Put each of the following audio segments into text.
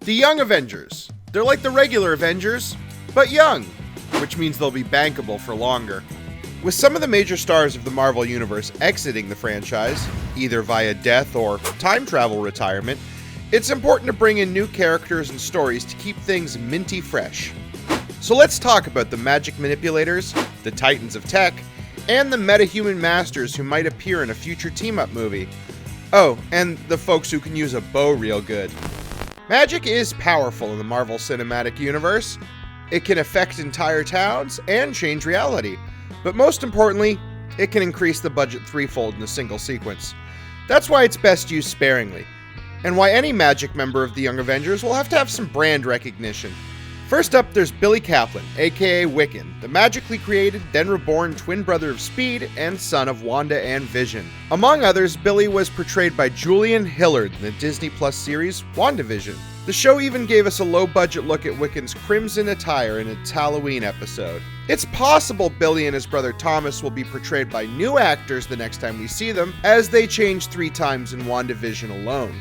The Young Avengers. They're like the regular Avengers, but young, which means they'll be bankable for longer. With some of the major stars of the Marvel Universe exiting the franchise, either via death or time travel retirement, it's important to bring in new characters and stories to keep things minty fresh. So let's talk about the magic manipulators, the titans of tech, and the metahuman masters who might appear in a future team-up movie. Oh, and the folks who can use a bow real good. Magic is powerful in the Marvel Cinematic Universe. It can affect entire towns and change reality. But most importantly, it can increase the budget threefold in a single sequence. That's why it's best used sparingly, and why any magic member of the Young Avengers will have to have some brand recognition. First up, there's Billy Kaplan, aka Wiccan, the magically created, then reborn twin brother of Speed and son of Wanda and Vision. Among others, Billy was portrayed by Julian Hilliard in the Disney Plus series WandaVision. The show even gave us a low-budget look at Wiccan's crimson attire in its Halloween episode. It's possible Billy and his brother Thomas will be portrayed by new actors the next time we see them, as they changed 3 times in WandaVision alone.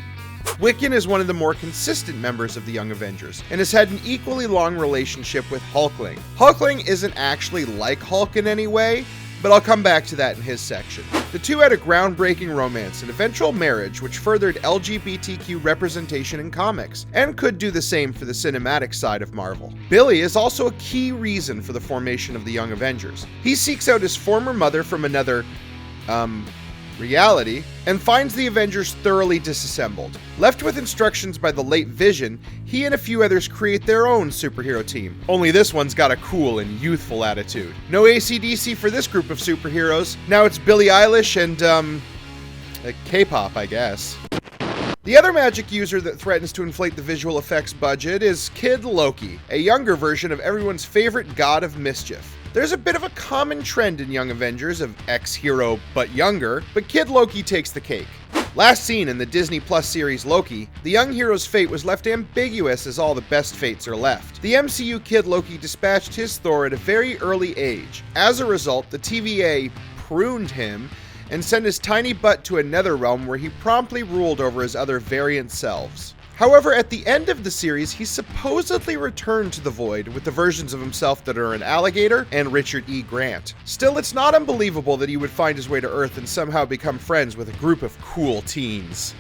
Wiccan is one of the more consistent members of the Young Avengers, and has had an equally long relationship with Hulkling. Hulkling isn't actually like Hulk in any way, but I'll come back to that in his section. The two had a groundbreaking romance and eventual marriage which furthered LGBTQ representation in comics, and could do the same for the cinematic side of Marvel. Billy is also a key reason for the formation of the Young Avengers. He seeks out his former mother from another, reality, and finds the Avengers thoroughly disassembled. Left with instructions by the late Vision, he and a few others create their own superhero team. Only this one's got a cool and youthful attitude. No AC/DC for this group of superheroes. Now it's Billie Eilish and, K-pop, I guess. The other magic user that threatens to inflate the visual effects budget is Kid Loki, a younger version of everyone's favorite god of mischief. There's a bit of a common trend in Young Avengers of ex-hero but younger, but Kid Loki takes the cake. Last seen in the Disney Plus series Loki, the young hero's fate was left ambiguous as all the best fates are left. The MCU Kid Loki dispatched his Thor at a very early age. As a result, the TVA pruned him and sent his tiny butt to another realm where he promptly ruled over his other variant selves. However, at the end of the series, he supposedly returned to the Void with the versions of himself that are an alligator and Richard E. Grant. Still, it's not unbelievable that he would find his way to Earth and somehow become friends with a group of cool teens.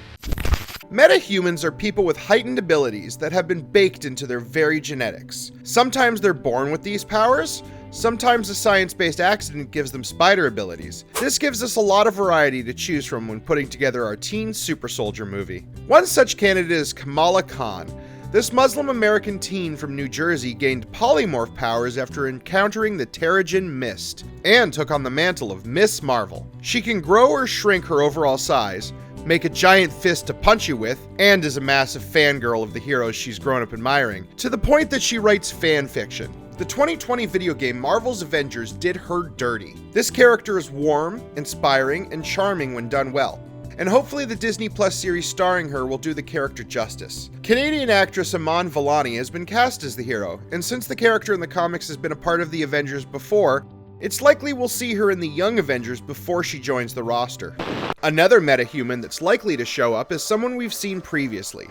Metahumans are people with heightened abilities that have been baked into their very genetics. Sometimes they're born with these powers, sometimes a science-based accident gives them spider abilities. This gives us a lot of variety to choose from when putting together our teen super soldier movie. One such candidate is Kamala Khan. This Muslim American teen from New Jersey gained polymorph powers after encountering the Terrigen Mist, and took on the mantle of Miss Marvel. She can grow or shrink her overall size, make a giant fist to punch you with, and is a massive fangirl of the heroes she's grown up admiring, to the point that she writes fan fiction. The 2020 video game Marvel's Avengers did her dirty. This character is warm, inspiring, and charming when done well, and hopefully the Disney Plus series starring her will do the character justice. Canadian actress Iman Vellani has been cast as the hero, and since the character in the comics has been a part of the Avengers before, it's likely we'll see her in the Young Avengers before she joins the roster. Another metahuman that's likely to show up is someone we've seen previously.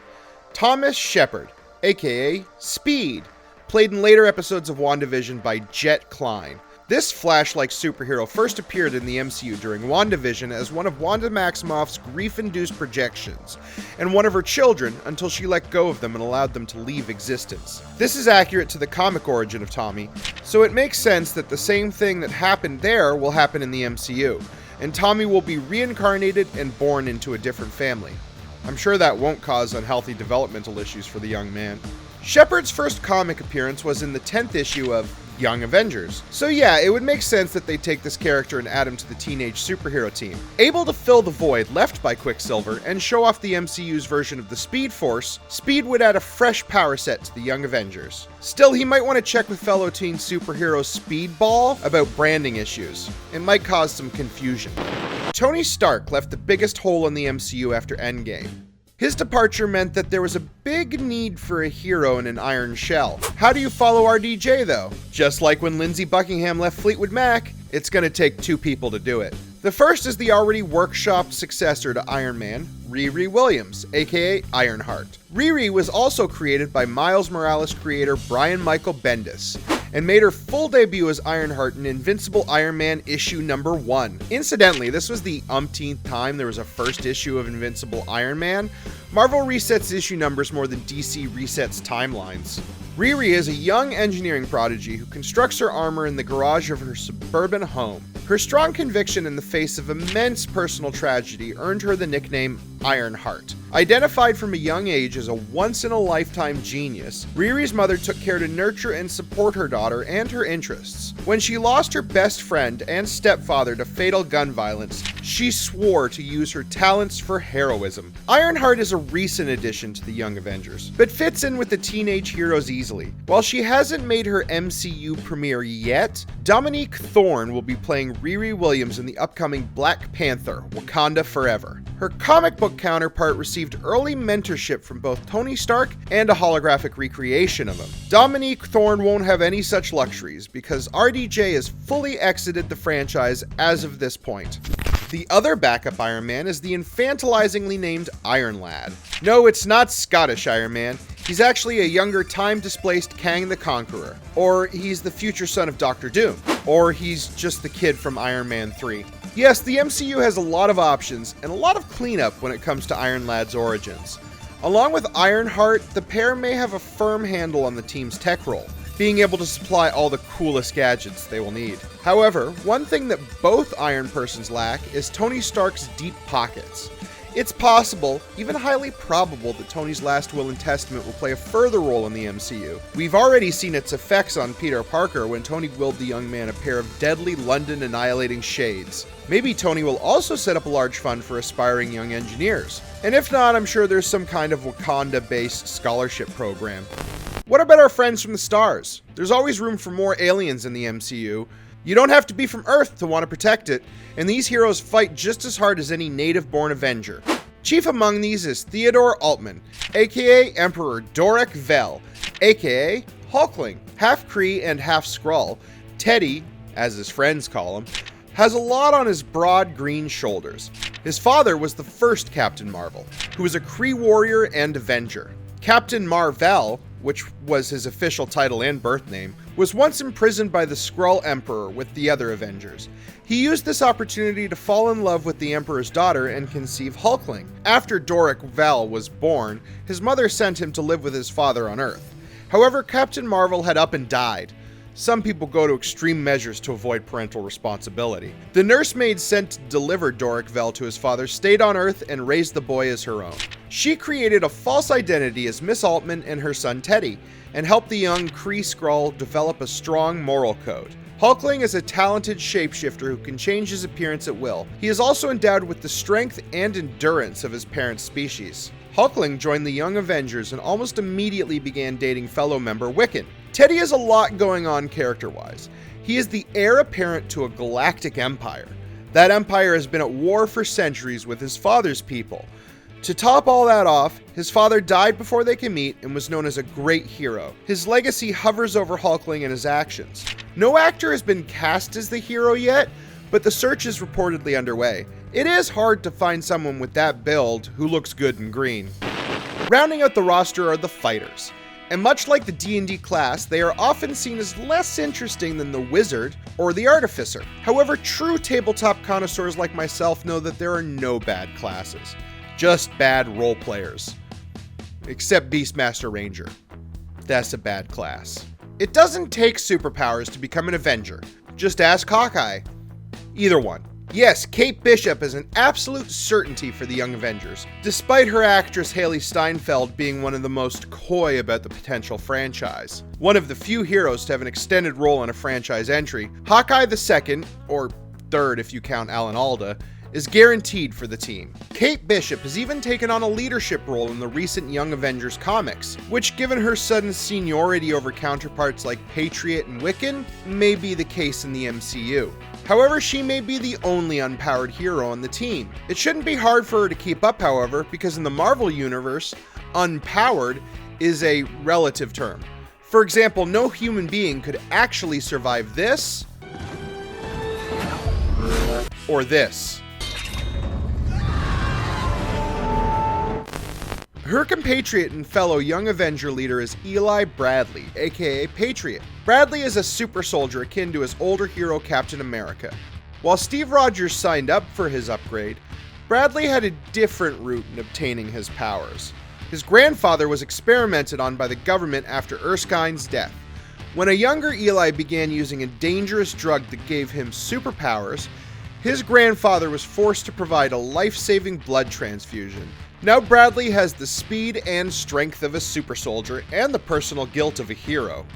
Thomas Shepard, aka Speed, played in later episodes of WandaVision by Jet Klein. This Flash-like superhero first appeared in the MCU during WandaVision as one of Wanda Maximoff's grief-induced projections, and one of her children until she let go of them and allowed them to leave existence. This is accurate to the comic origin of Tommy, so it makes sense that the same thing that happened there will happen in the MCU, and Tommy will be reincarnated and born into a different family. I'm sure that won't cause unhealthy developmental issues for the young man. Shepard's first comic appearance was in the 10th issue of Young Avengers. So yeah, it would make sense that they take this character and add him to the teenage superhero team. Able to fill the void left by Quicksilver and show off the MCU's version of the Speed Force, Speed would add a fresh power set to the Young Avengers. Still, he might want to check with fellow teen superhero Speedball about branding issues. It might cause some confusion. Tony Stark left the biggest hole in the MCU after Endgame. His departure meant that there was a big need for a hero in an iron shell. How do you follow RDJ though? Just like when Lindsey Buckingham left Fleetwood Mac, it's gonna take 2 people to do it. The first is the already workshopped successor to Iron Man, Riri Williams, aka Ironheart. Riri was also created by Miles Morales creator Brian Michael Bendis, and made her full debut as Ironheart in Invincible Iron Man issue number 1. Incidentally, this was the umpteenth time there was a first issue of Invincible Iron Man. Marvel resets issue numbers more than DC resets timelines. Riri is a young engineering prodigy who constructs her armor in the garage of her suburban home. Her strong conviction in the face of immense personal tragedy earned her the nickname Ironheart. Identified from a young age as a once-in-a-lifetime genius, Riri's mother took care to nurture and support her daughter and her interests. When she lost her best friend and stepfather to fatal gun violence, she swore to use her talents for heroism. Ironheart is a recent addition to the Young Avengers, but fits in with the teenage heroes easily. While she hasn't made her MCU premiere yet, Dominique Thorne will be playing Riri Williams in the upcoming Black Panther: Wakanda Forever. Her comic book counterpart received early mentorship from both Tony Stark and a holographic recreation of him. Dominique Thorne won't have any such luxuries because RDJ has fully exited the franchise as of this point. The other backup Iron Man is the infantilizingly named Iron Lad. No, it's not Scottish Iron Man. He's actually a younger, time-displaced Kang the Conqueror. Or he's the future son of Doctor Doom. Or he's just the kid from Iron Man 3. Yes, the MCU has a lot of options and a lot of cleanup when it comes to Iron Lad's origins. Along with Ironheart, the pair may have a firm handle on the team's tech role, being able to supply all the coolest gadgets they will need. However, one thing that both Iron Persons lack is Tony Stark's deep pockets. It's possible, even highly probable, that Tony's last will and testament will play a further role in the MCU. We've already seen its effects on Peter Parker when Tony willed the young man a pair of deadly London annihilating shades. Maybe Tony will also set up a large fund for aspiring young engineers. And if not, I'm sure there's some kind of Wakanda-based scholarship program. What about our friends from the stars? There's always room for more aliens in the MCU. You don't have to be from Earth to want to protect it, and these heroes fight just as hard as any native-born Avenger. Chief among these is Theodore Altman, aka Emperor Dorek Vel, aka Hulkling, half Kree and half Skrull. Teddy, as his friends call him, has a lot on his broad green shoulders. His father was the first Captain Marvel, who was a Kree warrior and Avenger. Captain Mar-Vell, which was his official title and birth name, was once imprisoned by the Skrull Emperor with the other Avengers. He used this opportunity to fall in love with the Emperor's daughter and conceive Hulkling. After Dorek Vel was born, his mother sent him to live with his father on Earth. However, Captain Marvel had up and died. Some people go to extreme measures to avoid parental responsibility. The nursemaid sent to deliver Dorek Vel to his father stayed on Earth and raised the boy as her own. She created a false identity as Miss Altman and her son Teddy, and helped the young Kree Skrull develop a strong moral code. Hulkling is a talented shapeshifter who can change his appearance at will. He is also endowed with the strength and endurance of his parent species. Hulkling joined the Young Avengers and almost immediately began dating fellow member Wiccan. Teddy has a lot going on character-wise. He is the heir apparent to a galactic empire. That empire has been at war for centuries with his father's people. To top all that off, his father died before they can meet and was known as a great hero. His legacy hovers over Hulkling and his actions. No actor has been cast as the hero yet, but the search is reportedly underway. It is hard to find someone with that build who looks good in green. Rounding out the roster are the fighters. And much like the D&D class, they are often seen as less interesting than the wizard or the artificer. However, true tabletop connoisseurs like myself know that there are no bad classes, just bad role players. Except Beastmaster Ranger. That's a bad class. It doesn't take superpowers to become an Avenger. Just ask Hawkeye. Either one. Yes, Kate Bishop is an absolute certainty for the Young Avengers, despite her actress Haley Steinfeld being one of the most coy about the potential franchise. One of the few heroes to have an extended role in a franchise entry, Hawkeye the second, or third if you count Alan Alda, is guaranteed for the team. Kate Bishop has even taken on a leadership role in the recent Young Avengers comics, which, given her sudden seniority over counterparts like Patriot and Wiccan, may be the case in the MCU. However, she may be the only unpowered hero on the team. It shouldn't be hard for her to keep up, however, because in the Marvel Universe, unpowered is a relative term. For example, no human being could actually survive this or this. Her compatriot and fellow Young Avenger leader is Eli Bradley, aka Patriot. Bradley is a super soldier akin to his older hero Captain America. While Steve Rogers signed up for his upgrade, Bradley had a different route in obtaining his powers. His grandfather was experimented on by the government after Erskine's death. When a younger Eli began using a dangerous drug that gave him superpowers, his grandfather was forced to provide a life-saving blood transfusion. Now Bradley has the speed and strength of a super soldier and the personal guilt of a hero.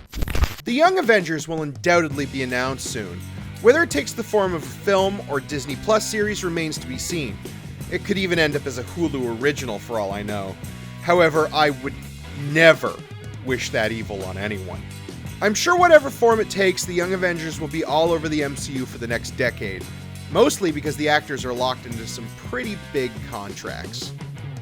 The Young Avengers will undoubtedly be announced soon. Whether it takes the form of a film or Disney Plus series remains to be seen. It could even end up as a Hulu original for all I know. However, I would never wish that evil on anyone. I'm sure whatever form it takes, the Young Avengers will be all over the MCU for the next decade. Mostly because the actors are locked into some pretty big contracts.